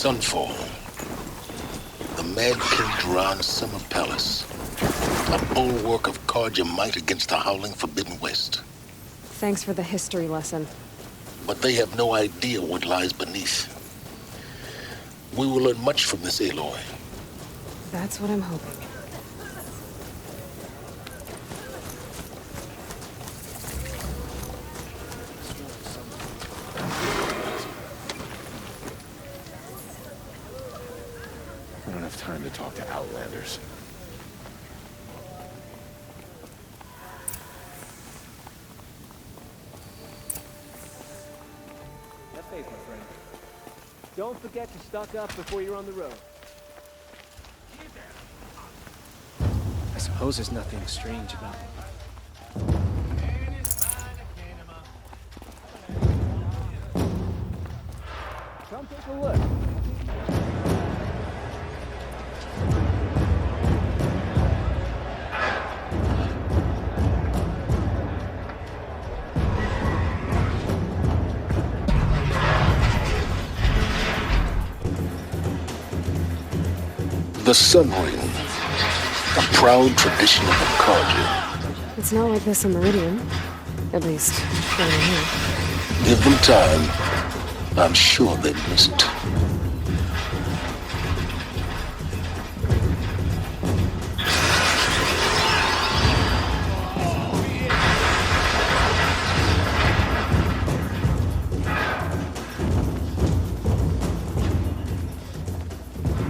Sunfall. The mad caged around Summer Palace. A bulwark of Carja might against the howling Forbidden West. Thanks for the history lesson. But they have no idea what lies beneath. We will learn much from this Aloy. That's what I'm hoping. I don't have time to talk to Outlanders. That pays, my friend. Don't forget to stock up before you're on the road. I suppose there's nothing strange about it. Come take a look. The Sun Ring, a proud tradition of the Carja. It's not like this in Meridian. At least, down here. Give them time. I'm sure they'd miss it.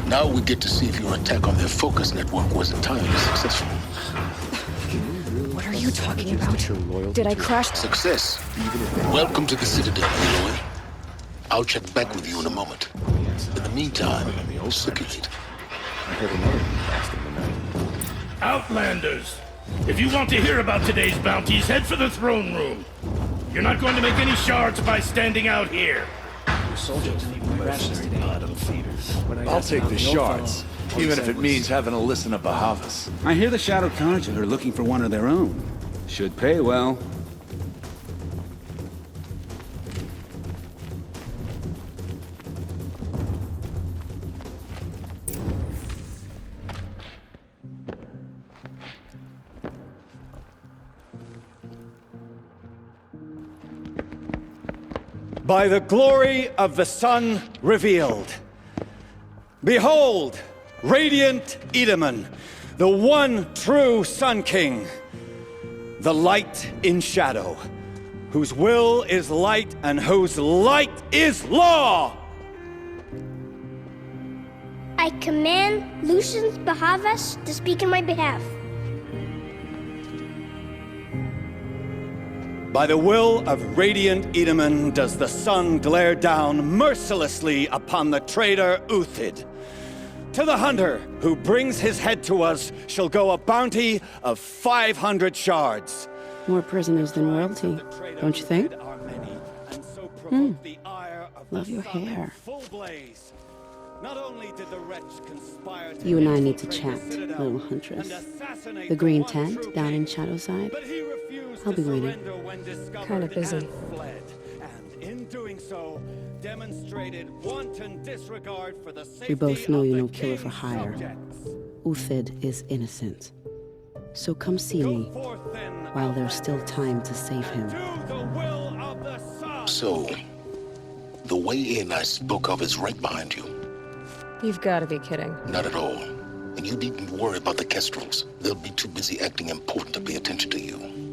Now we get to see if your attack on their focus network was entirely successful. What are you talking about? Did I crash? Success. Welcome to the Citadel, Aloy. I'll check back with you in a moment. In the meantime, circulate. I heard another blast in the night. Outlanders! If you want to hear about today's bounties, head for the throne room. You're not going to make any shards by standing out here. Soldiers need rations today. Bottom feeders. I'll take the shards, even if it means having to listen to Bahavas. I hear the Shadow Carja are looking for one of their own. Should pay well. By the glory of the sun revealed. Behold, radiant Edaman, the one true Sun King, the light in shadow, whose will is light and whose light is law! I command Lucius Bahavas to speak in my behalf. By the will of radiant Edaman does the sun glare down mercilessly upon the traitor Uthid. To the hunter who brings his head to us shall go a bounty of 500 shards. More prisoners than royalty, don't you think? Love your hair. You and I need to chat, little huntress. The green tent down in Shadowside. I'll be waiting. Kind of busy. We both know you're no killer for hire. Uthid is innocent. So come see me while there's still time to save him. So, the way in I spoke of is right behind you. You've got to be kidding. Not at all. And you needn't worry about the Kestrels. They'll be too busy acting important to pay attention to you.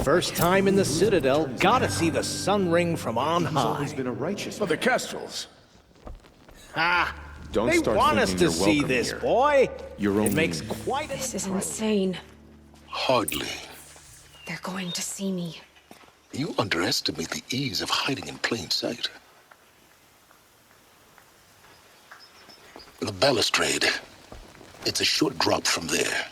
First time in the Citadel, gotta see the sun ring from on high. Always been a righteous. For the Kestrels. Ah, Don't they start want us thinking to you're see welcome this, here. boy. You're It only makes quite This is insane. Hardly. They're going to see me. You underestimate the ease of hiding in plain sight. The balustrade. It's a short drop from there.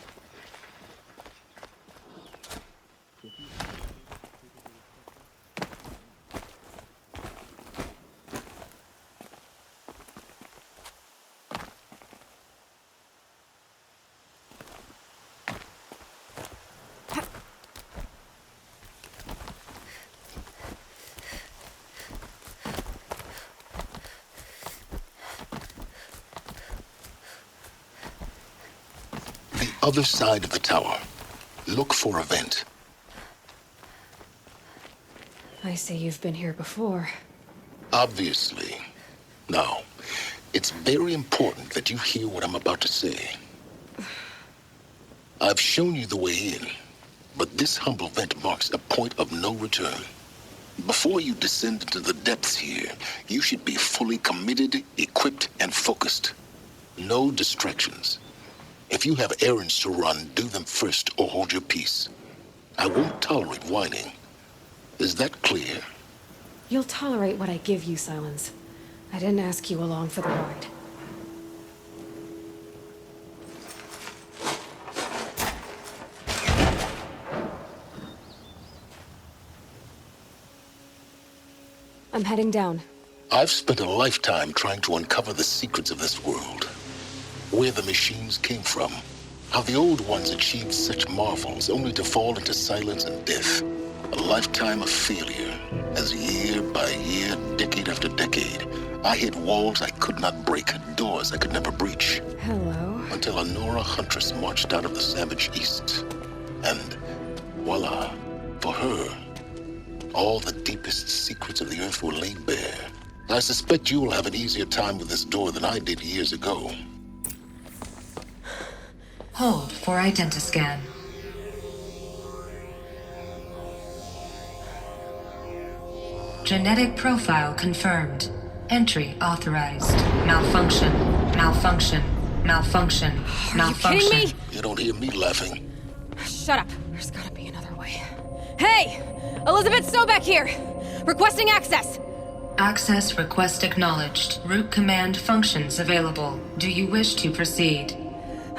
other side of the tower. Look for a vent. I see you've been here before. Obviously. Now, it's very important that you hear what I'm about to say. I've shown you the way in, but this humble vent marks a point of no return. Before you descend into the depths here, you should be fully committed, equipped, and focused. No distractions. If you have errands to run, do them first or hold your peace. I won't tolerate whining. Is that clear? You'll tolerate what I give you, Sylens. I didn't ask you along for the ride. I'm heading down. I've spent a lifetime trying to uncover the secrets of this world. Where the machines came from. How the old ones achieved such marvels only to fall into silence and death. A lifetime of failure, as year by year, decade after decade, I hit walls I could not break, doors I could never breach. Hello. Until a Nora huntress marched out of the savage east. And voila, for her, all the deepest secrets of the earth were laid bare. I suspect you will have an easier time with this door than I did years ago. Hold for identiscan. Genetic profile confirmed. Entry authorized. Malfunction. Malfunction. Malfunction. Malfunction. Are you kidding me? You don't hear me laughing. Shut up. There's gotta be another way. Hey! Elisabet Sobeck here! Requesting access! Access request acknowledged. Root command functions available. Do you wish to proceed?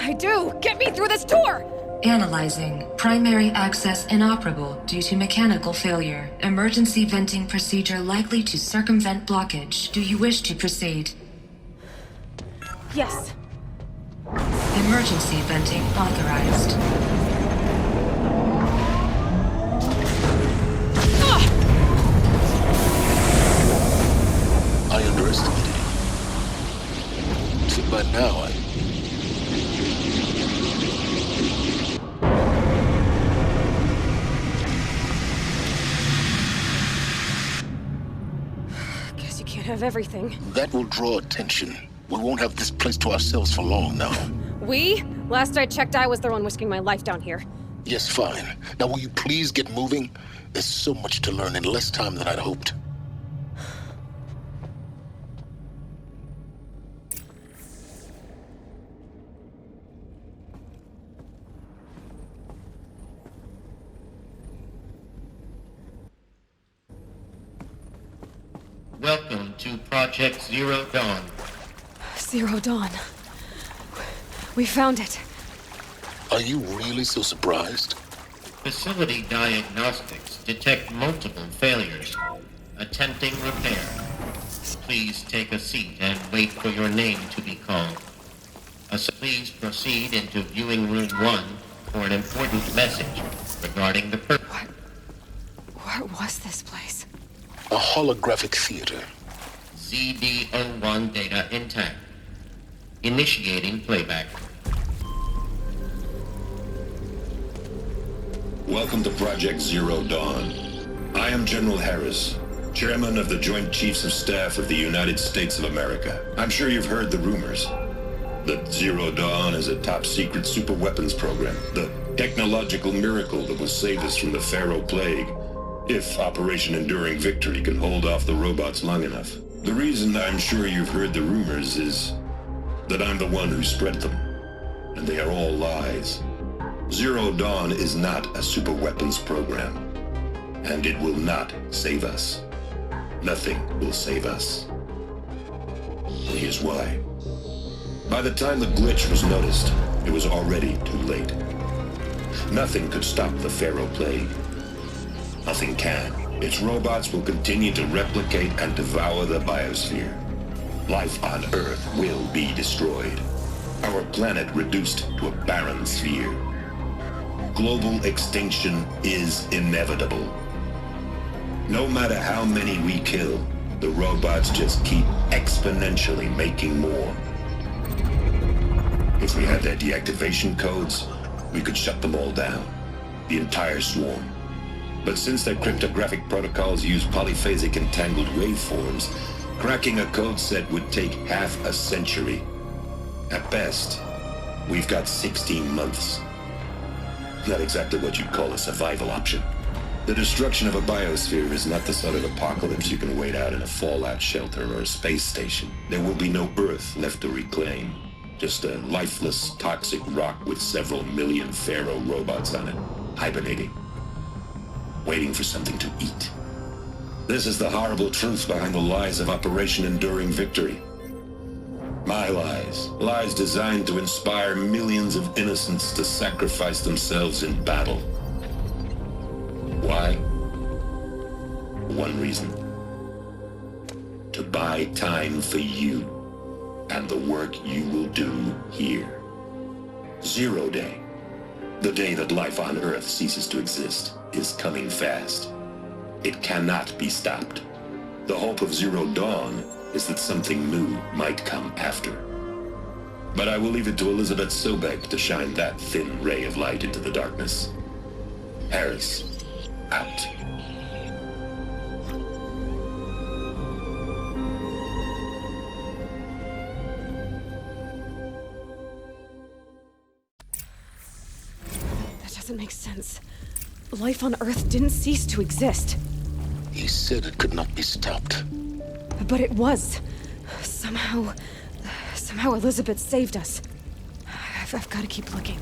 I do! Get me through this door! Analyzing. Primary access inoperable due to mechanical failure. Emergency venting procedure likely to circumvent blockage. Do you wish to proceed? Yes. Emergency venting authorized. I underestimated you. See, by now, Guess you can't have everything. That will draw attention. We won't have this place to ourselves for long now. We? Last I checked, I was the one risking my life down here. Yes, fine. Now will you please get moving? There's so much to learn in less time than I'd hoped. Welcome to Project Zero Dawn. Zero Dawn. We found it. Are you really so surprised? Facility diagnostics detect multiple failures. Attempting repair. Please take a seat and wait for your name to be called. Please proceed into viewing room 1 for an important message regarding the purpose. What was this place? A holographic theater. ZD-01 data intact. Initiating playback. Welcome to Project Zero Dawn. I am General Harris, Chairman of the Joint Chiefs of Staff of the United States of America. I'm sure you've heard the rumors that Zero Dawn is a top-secret super-weapons program, the technological miracle that will save us from the Pharaoh Plague, if Operation Enduring Victory can hold off the robots long enough. The reason I'm sure you've heard the rumors is that I'm the one who spread them, and they are all lies. Zero Dawn is not a super-weapons program, and it will not save us. Nothing will save us. Here's why. By the time the glitch was noticed, it was already too late. Nothing could stop the Pharaoh Plague. Nothing can. Its robots will continue to replicate and devour the biosphere. Life on Earth will be destroyed. Our planet reduced to a barren sphere. Global extinction is inevitable. No matter how many we kill, the robots just keep exponentially making more. If we had their deactivation codes, we could shut them all down. The entire swarm. But since their cryptographic protocols use polyphasic entangled waveforms, cracking a code set would take half a century. At best, we've got 16 months. Not exactly what you'd call a survival option. The destruction of a biosphere is not the sort of apocalypse you can wait out in a fallout shelter or a space station. There will be no Earth left to reclaim. Just a lifeless, toxic rock with several million Pharaoh robots on it, hibernating, waiting for something to eat. This is the horrible truth behind the lies of Operation Enduring Victory. My lies. Lies designed to inspire millions of innocents to sacrifice themselves in battle. Why? One reason. To buy time for you and the work you will do here. 0 Day, the day that life on Earth ceases to exist, is coming fast. It cannot be stopped. The hope of Zero Dawn is that something new might come after. But I will leave it to Elisabet Sobeck to shine that thin ray of light into the darkness. Harris, out. That doesn't make sense. Life on Earth didn't cease to exist. He said it could not be stopped. But it was. Somehow Elisabet saved us. I've got to keep looking.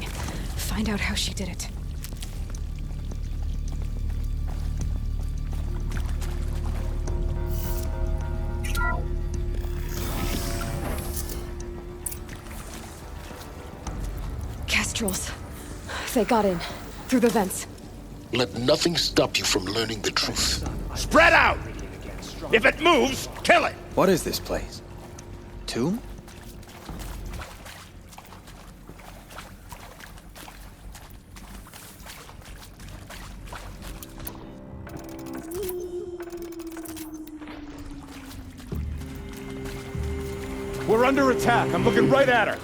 Find out how she did it. Kestrels. They got in. Through the vents. Let nothing stop you from learning the truth. Spread out! If it moves, kill it! What is this place? Tomb? We're under attack. I'm looking right at her.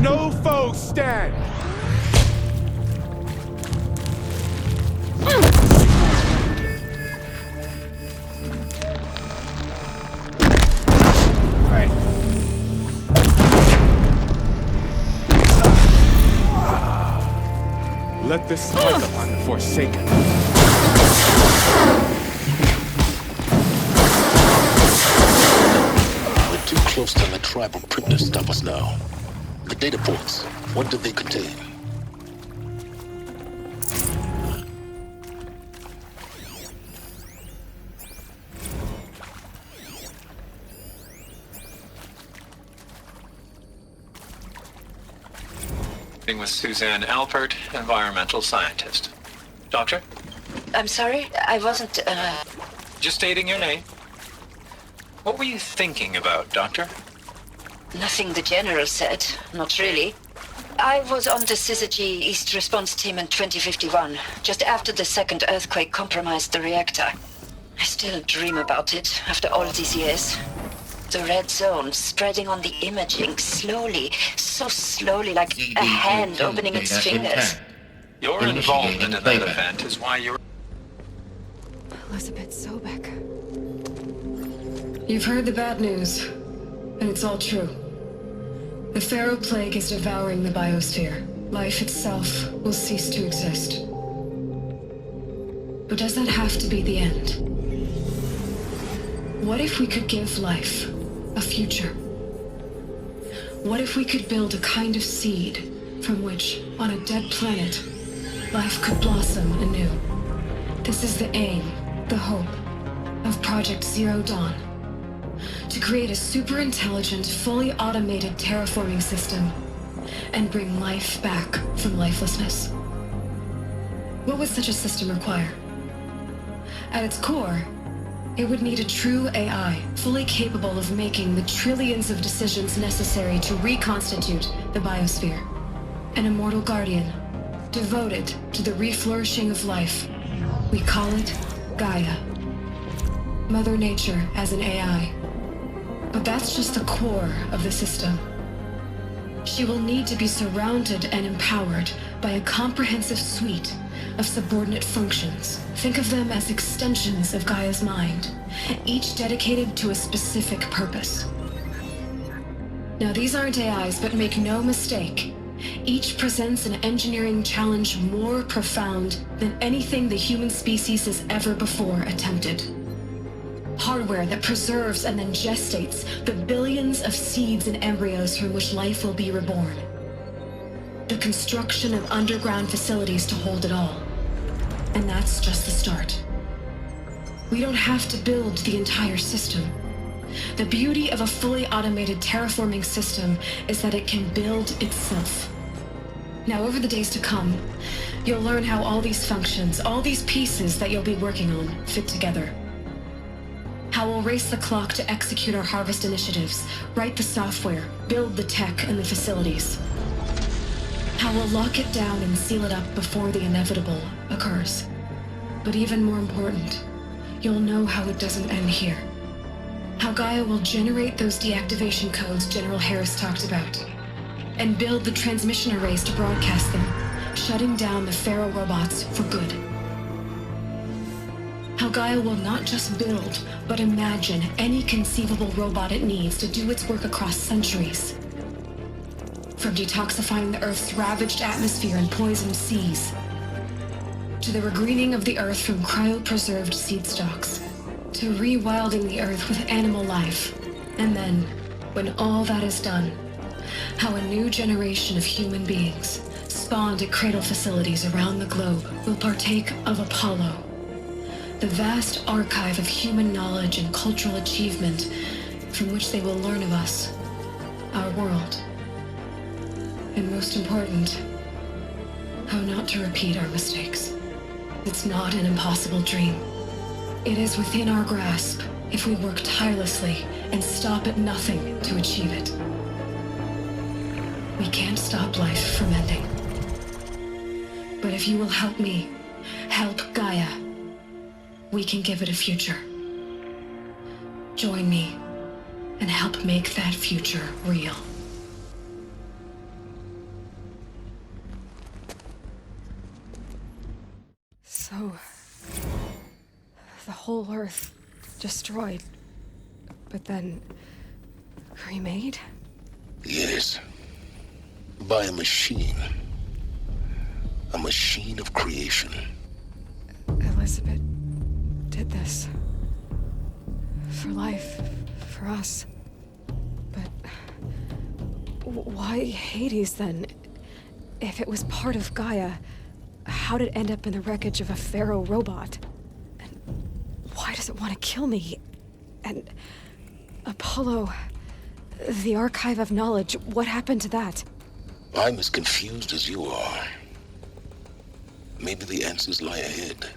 No foe stand! Let this strike upon the Forsaken. We're too close to the tribal crypt to stop us now. The data points, what do they contain? With Suzanne Alpert, environmental scientist. Doctor? I'm sorry, I wasn't, Just stating your name. What were you thinking about, Doctor? Nothing the General said, not really. I was on the Syzygy East Response Team in 2051, just after the second earthquake compromised the reactor. I still dream about it, after all these years. The red zone spreading on the imaging, slowly, so slowly, like a hand opening its fingers. Your involvement in that event is why you're... Elisabet Sobeck. You've heard the bad news, and it's all true. The Pharaoh Plague is devouring the biosphere. Life itself will cease to exist. But does that have to be the end? What if we could give life a future? What if we could build a kind of seed from which, on a dead planet, life could blossom anew? This is the aim, the hope, of Project Zero Dawn. To create a super-intelligent, fully automated terraforming system and bring life back from lifelessness. What would such a system require? At its core, it would need a true AI, fully capable of making the trillions of decisions necessary to reconstitute the biosphere. An immortal guardian, devoted to the reflourishing of life. We call it Gaia. Mother Nature as an AI. But that's just the core of the system. She will need to be surrounded and empowered by a comprehensive suite of subordinate functions. Think of them as extensions of Gaia's mind, each dedicated to a specific purpose. Now, these aren't AIs, but make no mistake, each presents an engineering challenge more profound than anything the human species has ever before attempted. Hardware that preserves and then gestates the billions of seeds and embryos from which life will be reborn. The construction of underground facilities to hold it all. And that's just the start. We don't have to build the entire system. The beauty of a fully automated terraforming system is that it can build itself. Now, over the days to come, you'll learn how all these functions, all these pieces that you'll be working on, fit together. How we'll race the clock to execute our harvest initiatives, write the software, build the tech and the facilities. How we'll lock it down and seal it up before the inevitable occurs. But even more important, you'll know how it doesn't end here. How Gaia will generate those deactivation codes General Harris talked about, and build the transmission arrays to broadcast them, shutting down the Pharaoh robots for good. How Gaia will not just build, but imagine any conceivable robot it needs to do its work across centuries. From detoxifying the Earth's ravaged atmosphere and poisoned seas, to the regreening of the Earth from cryopreserved seed stalks, to rewilding the Earth with animal life. And then, when all that is done, how a new generation of human beings, spawned at cradle facilities around the globe, will partake of Apollo, the vast archive of human knowledge and cultural achievement from which they will learn of us, our world. And most important, how not to repeat our mistakes. It's not an impossible dream. It is within our grasp if we work tirelessly and stop at nothing to achieve it. We can't stop life from ending. But if you will help me, help Gaia, we can give it a future. Join me and help make that future real. So, the whole Earth destroyed, but then remade? Yes. By a machine. A machine of creation. Elisabet did this. For life, for us. But why Hades then? If it was part of Gaia, how'd it end up in the wreckage of a Pharaoh robot? And why does it want to kill me? And Apollo, the archive of knowledge, what happened to that? I'm as confused as you are. Maybe the answers lie ahead.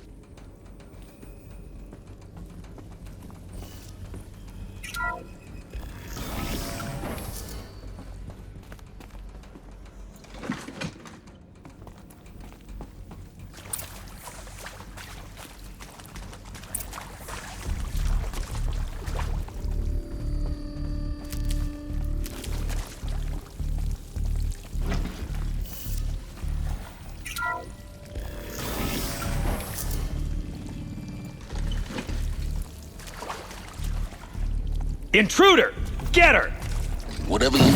Intruder! Get her! Whatever you do,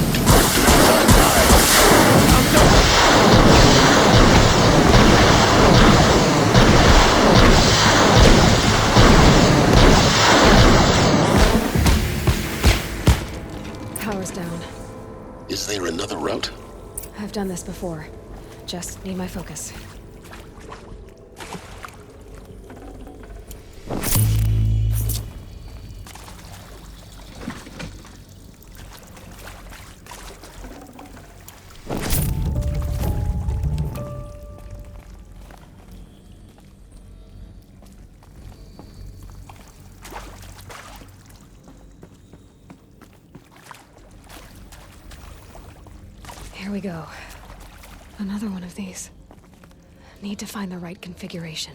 Power's down. Is there another route? I've done this before. Just need my focus. we go. Another one of these. Need to find the right configuration.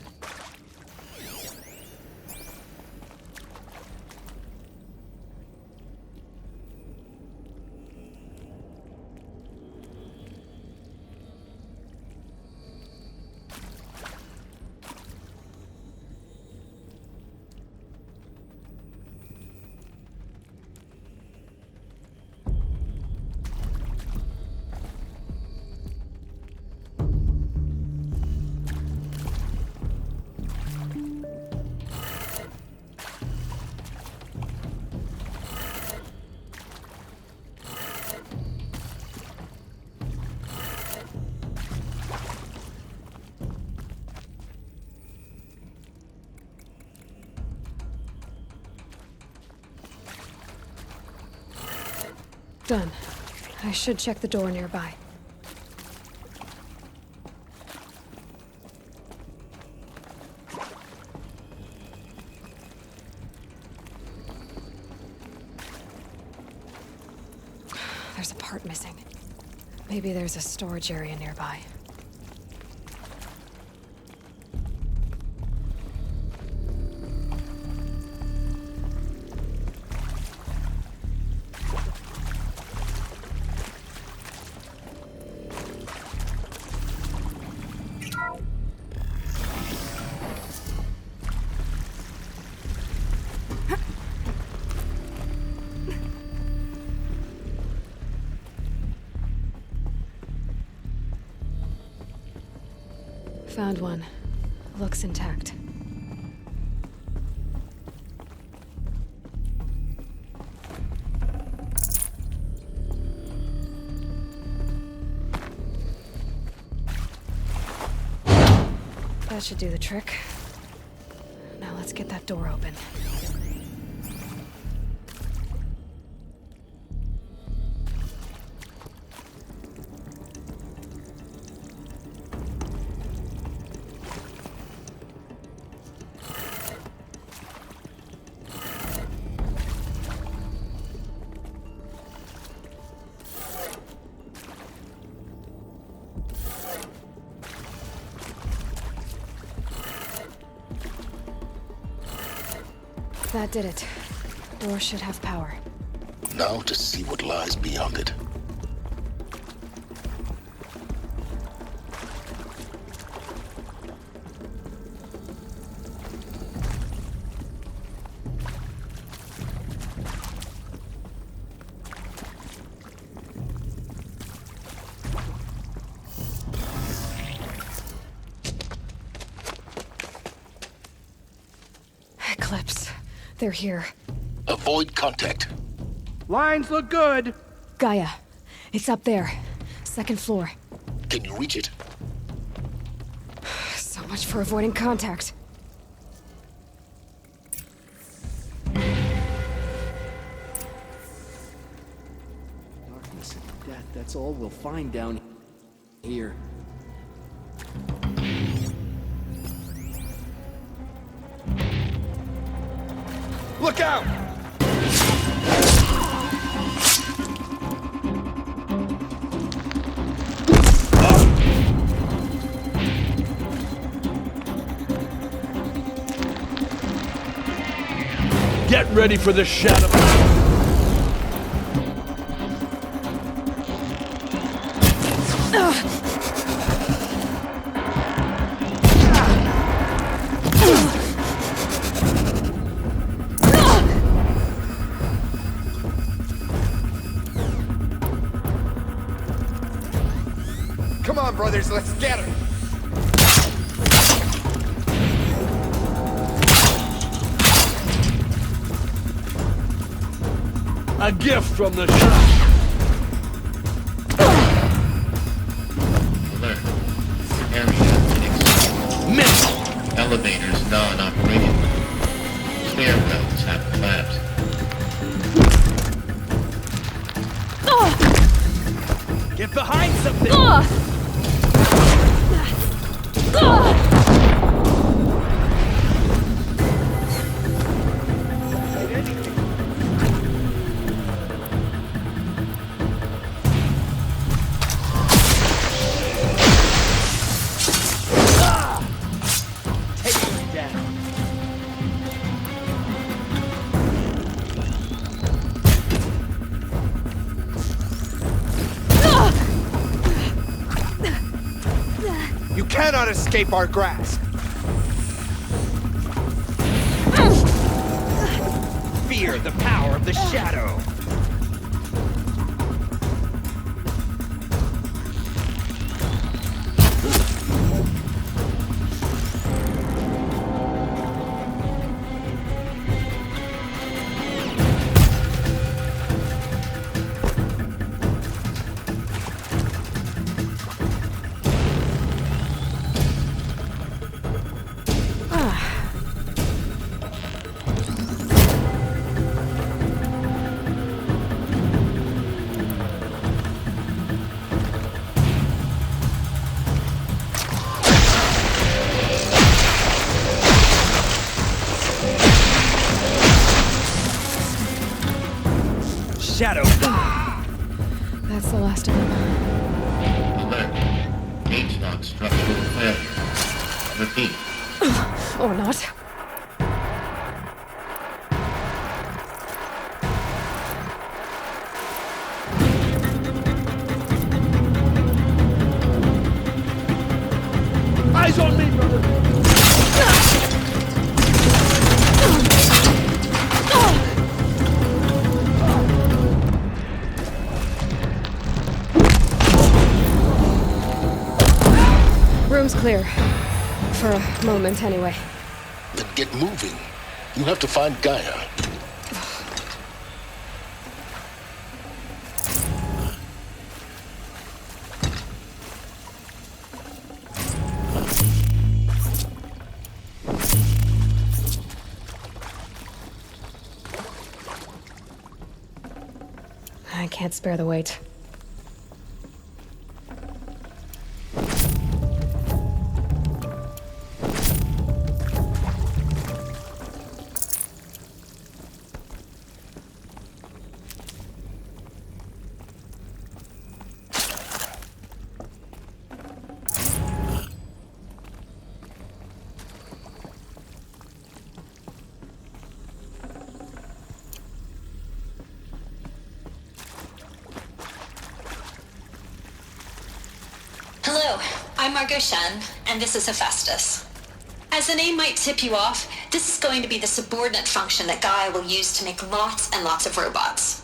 Done. I should check the door nearby. There's a part missing. Maybe there's a storage area nearby. Found one. Looks intact. That should do the trick. Now let's get that door open. That did it. Door should have power. Now to see what lies beyond it. Eclipse. They're here. Avoid contact. Lines look good. Gaia. It's up there. Second floor. Can you reach it? So much for avoiding contact. Darkness and death, that's all we'll find down here. Look out! Get ready for the shadow. Come on, brothers, let's get her! A gift from the shop. Alert. Area inexplicable. Miss! Elevators non-operating. Stairwells have collapsed. Get behind something! escape our grasp. Fear the power of the shadow. Shadow. That's the last of them. Alert. H-lock structural failure. Repeat. Or not. Eyes on me, brother. Room's clear. For a moment, anyway. Then get moving. You have to find Gaia. I can't spare the weight. Hello, I'm Margot Shen, and this is Hephaestus. As the name might tip you off, this is going to be the subordinate function that Gaia will use to make lots and lots of robots.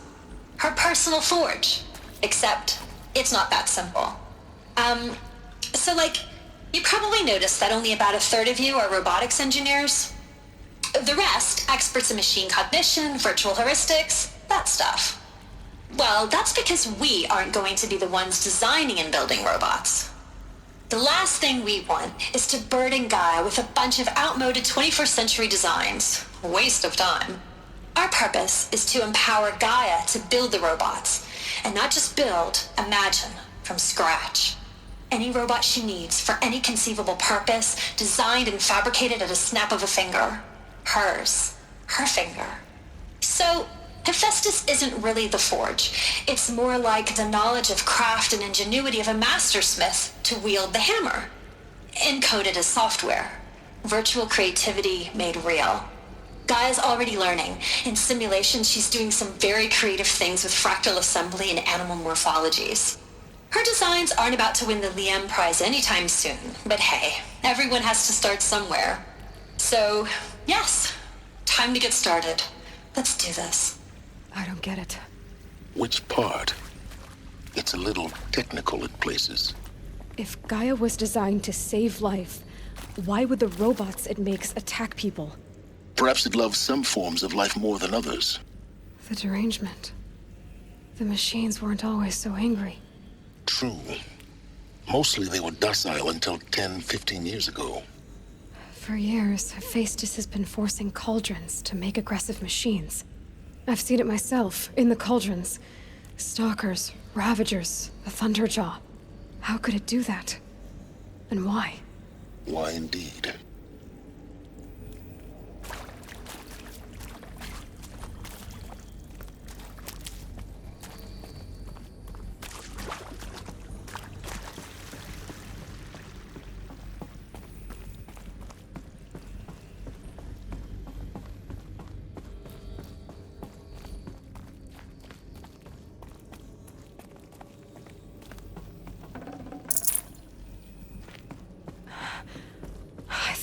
Her personal forge. Except, it's not that simple. You probably noticed that only about a third of you are robotics engineers. The rest, experts in machine cognition, virtual heuristics, that stuff. Well, that's because we aren't going to be the ones designing and building robots. The last thing we want is to burden Gaia with a bunch of outmoded 21st century designs. A waste of time. Our purpose is to empower Gaia to build the robots, and not just build, imagine, from scratch. Any robot she needs for any conceivable purpose, designed and fabricated at a snap of a finger. Hers. Her finger. So, Hephaestus isn't really the forge. It's more like the knowledge of craft and ingenuity of a mastersmith to wield the hammer. Encoded as software. Virtual creativity made real. Gaia's already learning. In simulations, she's doing some very creative things with fractal assembly and animal morphologies. Her designs aren't about to win the Liam Prize anytime soon, but hey, everyone has to start somewhere. So, yes, time to get started. Let's do this. I don't get it. Which part? It's a little technical in places. If Gaia was designed to save life, why would the robots it makes attack people? Perhaps it loves some forms of life more than others. The derangement. The machines weren't always so angry. True. Mostly they were docile until 10, 15 years ago. For years, Hephaestus has been forcing cauldrons to make aggressive machines. I've seen it myself, in the cauldrons. Stalkers, Ravagers, the Thunderjaw. How could it do that? And why? Why indeed?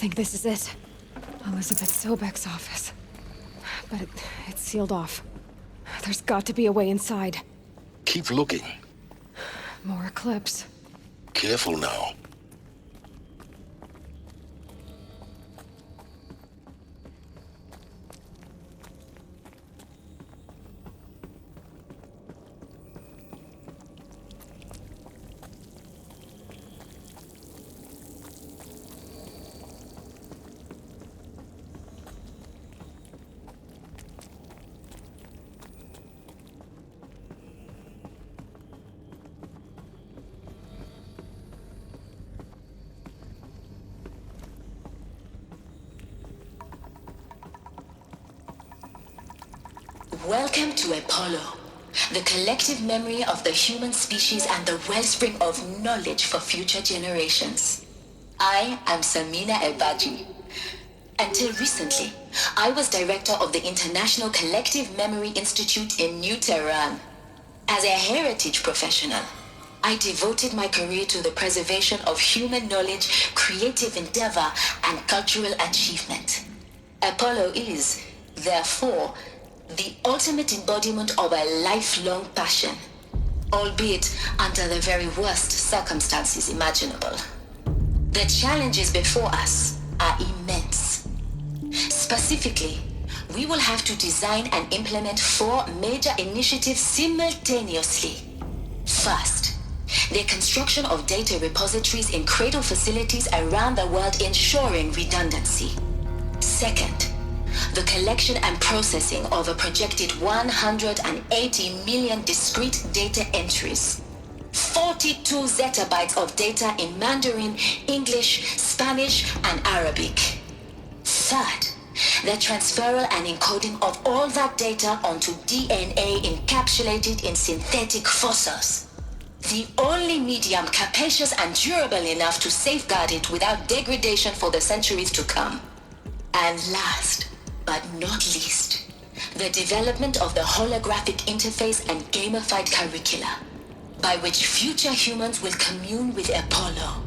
think this is it. Elisabet Sobeck's office. But it's sealed off. There's got to be a way inside. Keep looking. More Eclipse. Careful now. Welcome to Apollo, the collective memory of the human species and the wellspring of knowledge for future generations. I am Samina Elbaji. Until recently, I was director of the International Collective Memory Institute in New Tehran. As a heritage professional, I devoted my career to the preservation of human knowledge, creative endeavor, and cultural achievement. Apollo is, therefore, the ultimate embodiment of a lifelong passion, albeit under the very worst circumstances imaginable. The challenges before us are immense. Specifically, we will have to design and implement 4 major initiatives simultaneously. First, the construction of data repositories in cradle facilities around the world, ensuring redundancy. Second, the collection and processing of a projected 180 million discrete data entries. 42 zettabytes of data in Mandarin, English, Spanish, and Arabic. Third, the transferal and encoding of all that data onto DNA encapsulated in synthetic fossils. The only medium capacious and durable enough to safeguard it without degradation for the centuries to come. And last, but not least, the development of the holographic interface and gamified curricula, by which future humans will commune with Apollo,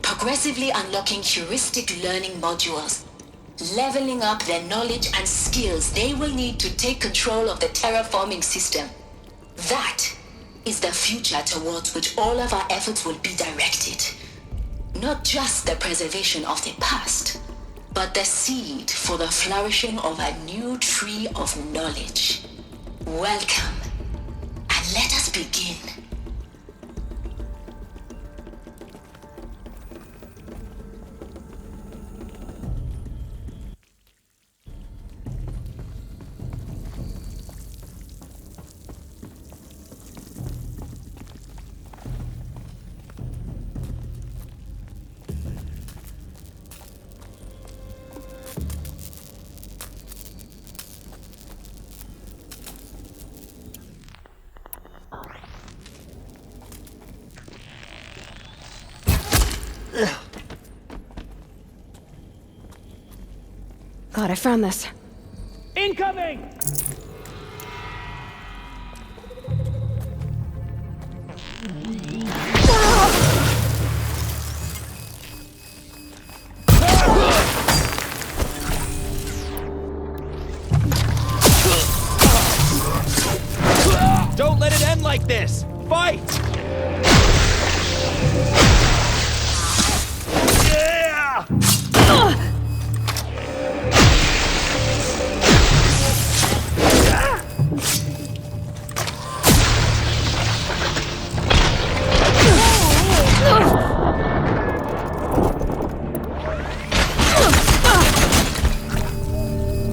progressively unlocking heuristic learning modules, leveling up their knowledge and skills they will need to take control of the terraforming system. That is the future towards which all of our efforts will be directed. Not just the preservation of the past, but the seed for the flourishing of a new tree of knowledge. Welcome, and let us begin. God, I found this. Incoming! Don't let it end like this! Fight! Yeah!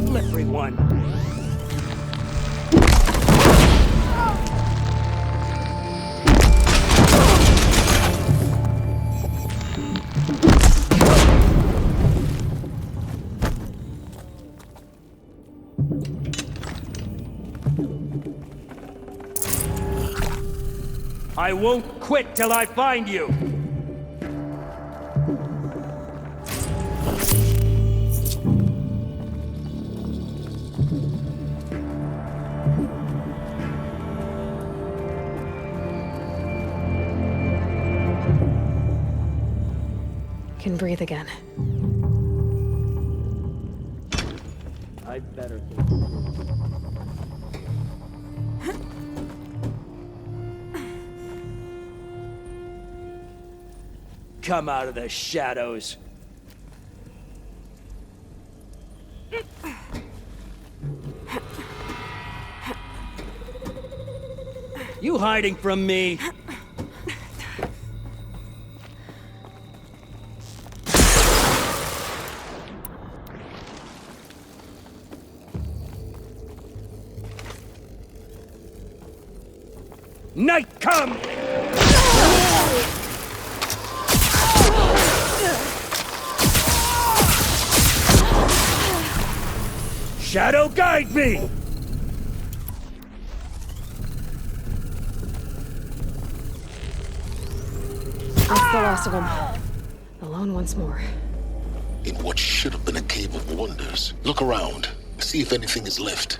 Slippery one. I won't quit till I find you! Can breathe again. I'd better think. Come out of the shadows. You hiding from me? Night come! Shadow guide me! That's the last of them. Alone once more. In what should have been a cave of wonders. Look around. See if anything is left.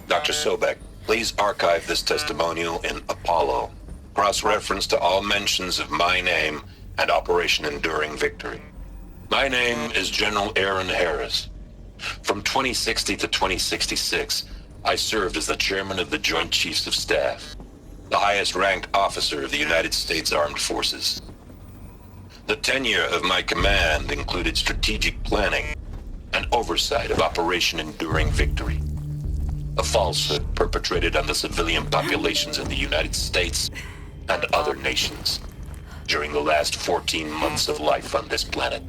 Dr. Sobeck, please archive this testimonial in Apollo. Cross-reference to all mentions of my name and Operation Enduring Victory. My name is General Aaron Harris. From 2060 to 2066, I served as the chairman of the Joint Chiefs of Staff, the highest-ranked officer of the United States Armed Forces. The tenure of my command included strategic planning and oversight of Operation Enduring Victory, a falsehood perpetrated on the civilian populations in the United States and other nations during the last 14 months of life on this planet.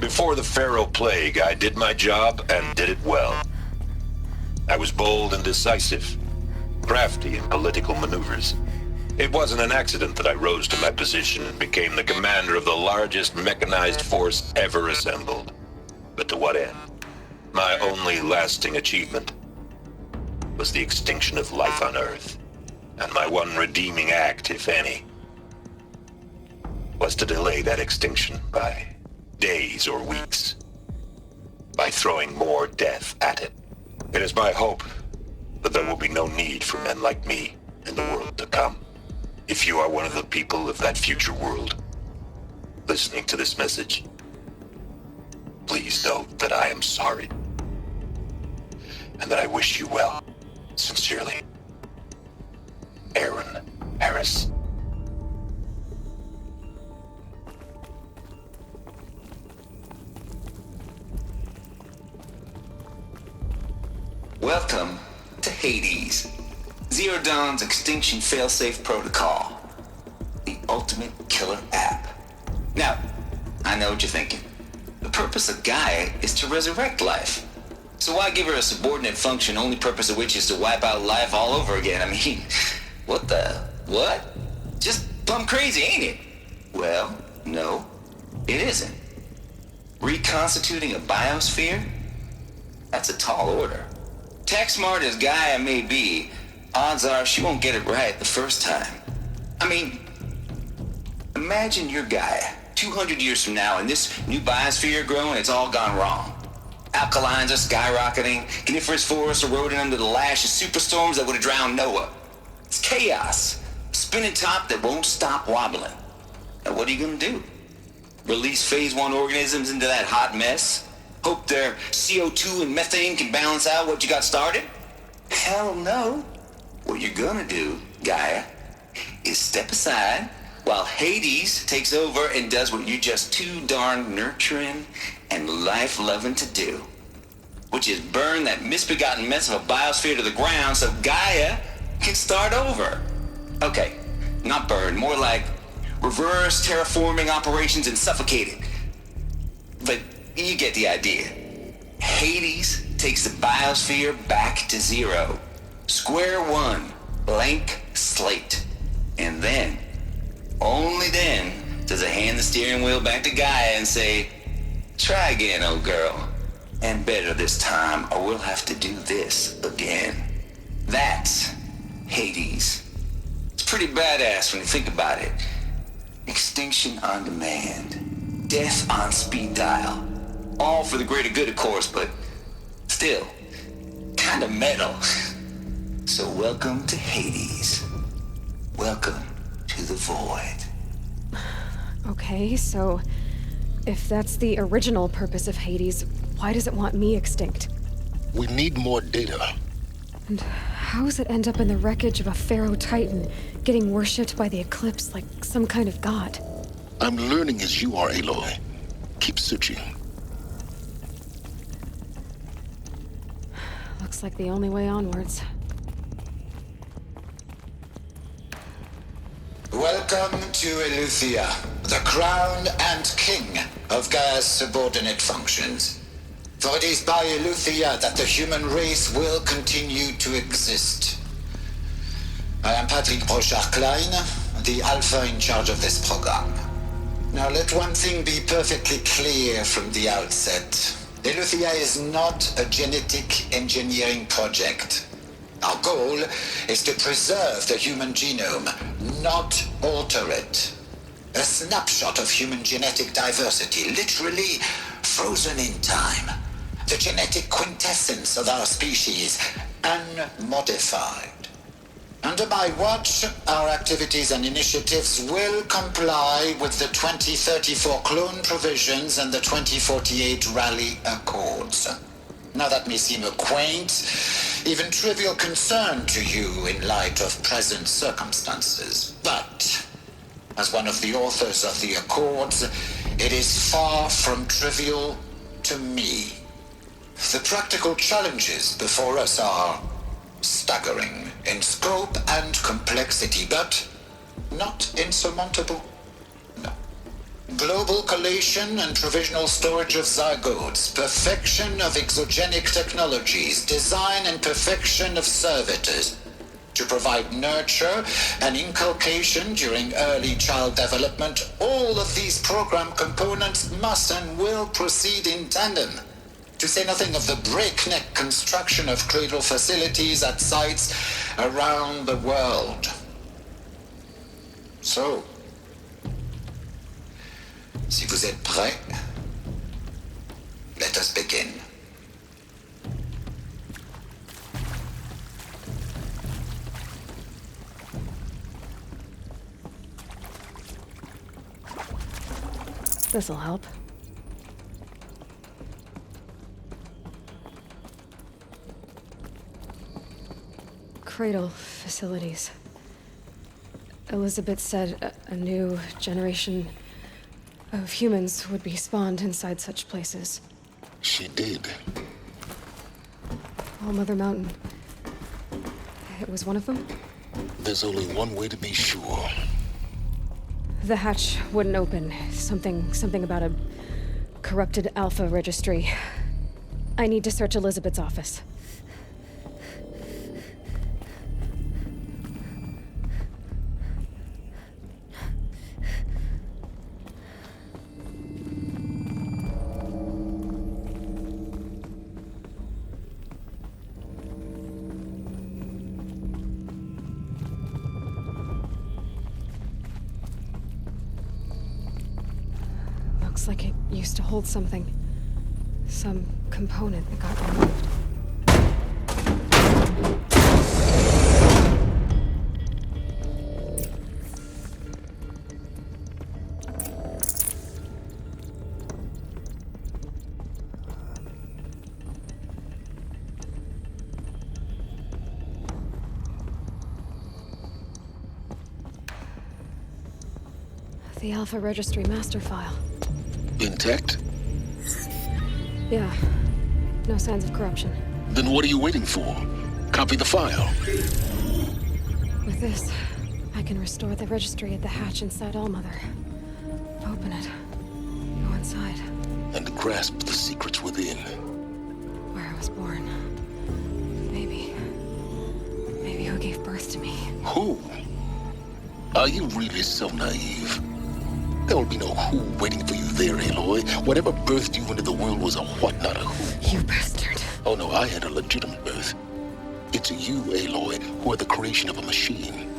Before the Pharaoh Plague, I did my job and did it well. I was bold and decisive, crafty in political maneuvers. It wasn't an accident that I rose to my position and became the commander of the largest mechanized force ever assembled. But to what end? My only lasting achievement was the extinction of life on Earth. And my one redeeming act, if any, was to delay that extinction by days or weeks, by throwing more death at it. It is my hope that there will be no need for men like me in the world to come. If you are one of the people of that future world listening to this message, please know that I am sorry, and that I wish you well. Sincerely, Aaron Harris. Welcome to Hades, Zero Dawn's extinction failsafe protocol, the ultimate killer app. Now, I know what you're thinking. The purpose of Gaia is to resurrect life. So why give her a subordinate function, only purpose of which is to wipe out life all over again? I mean, what? Just plumb crazy, ain't it? Well, no, it isn't. Reconstituting a biosphere? That's a tall order. Tech smart as Gaia may be, odds are she won't get it right the first time. I mean, imagine you're Gaia, 200 years from now, and this new biosphere you're growing, it's all gone wrong. Alkalines are skyrocketing, coniferous forests eroding under the lash of superstorms that would have drowned Noah. It's chaos, spinning top that won't stop wobbling. Now what are you gonna do? Release phase 1 organisms into that hot mess? Hope their CO2 and methane can balance out what you got started? Hell no. What you're gonna do, Gaia, is step aside while Hades takes over and does what you're just too darn nurturing and life-loving to do, which is burn that misbegotten mess of a biosphere to the ground so Gaia can start over. Okay, not burn, more like reverse terraforming operations and suffocate it. But you get the idea. Hades takes the biosphere back to zero. Square one, blank slate. And then, only then, does it hand the steering wheel back to Gaia and say, try again, old girl. And better this time, or we'll have to do this again. That's Hades. It's pretty badass when you think about it. Extinction on demand. Death on speed dial. All for the greater good, of course, but still, kind of metal. So welcome to Hades. Welcome to into the void. Okay, so if that's the original purpose of Hades, why does it want me extinct? We need more data. And how does it end up in the wreckage of a Pharaoh Titan, getting worshipped by the Eclipse like some kind of god? I'm learning as you are, Aloy. Keep searching. Looks like the only way onwards. Welcome to Eleuthia, the crown and king of Gaia's subordinate functions. For it is by Eleuthia that the human race will continue to exist. I am Patrick Brochard-Klein, the Alpha in charge of this program. Now let one thing be perfectly clear from the outset. Eleuthia is not a genetic engineering project. Our goal is to preserve the human genome, not alter it. A snapshot of human genetic diversity, literally frozen in time. The genetic quintessence of our species, unmodified. Under my watch, our activities and initiatives will comply with the 2034 clone provisions and the 2048 Rally Accords. Now that may seem a quaint, even trivial concern to you in light of present circumstances, but as one of the authors of the Accords, it is far from trivial to me. The practical challenges before us are staggering in scope and complexity, but not insurmountable. No. Global collation and provisional storage of zygotes, perfection of exogenic technologies, design and perfection of servitors, to provide nurture and inculcation during early child development. All of these program components must and will proceed in tandem. To say nothing of the breakneck construction of cradle facilities at sites around the world. So, si vous êtes prêts, let us begin. This'll help. Cradle facilities. Elisabet said a new generation of humans would be spawned inside such places. She did. All Mother Mountain. It was one of them? There's only one way to be sure. The hatch wouldn't open. Something about a corrupted Alpha registry. I need to search Elisabet's office. Looks like it used to hold something. Some component that got removed. The Alpha Registry master file. Intact? Yeah. No signs of corruption. Then what are you waiting for? Copy the file. With this, I can restore the registry at the hatch inside Allmother. Open it. Go inside. And grasp the secrets within. Where I was born. Maybe who gave birth to me. Who? Are you really so naive? There will be no who waiting for you there, Aloy. Whatever birthed you into the world was a what, not a who. You bastard. Oh no, I had a legitimate birth. It's you, Aloy, who are the creation of a machine.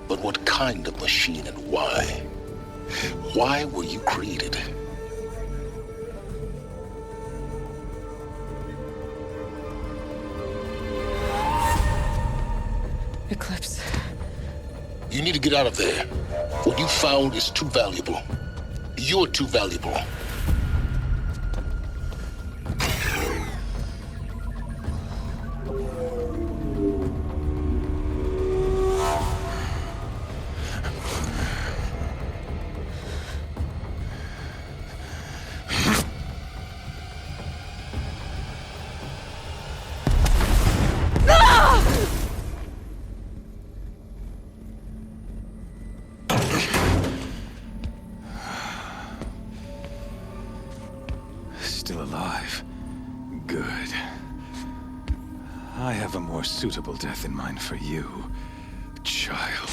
But what kind of machine and why? Why were you created? Eclipse. You need to get out of there. What you found is too valuable. You're too valuable. Still alive. Good. I have a more suitable death in mind for you, child.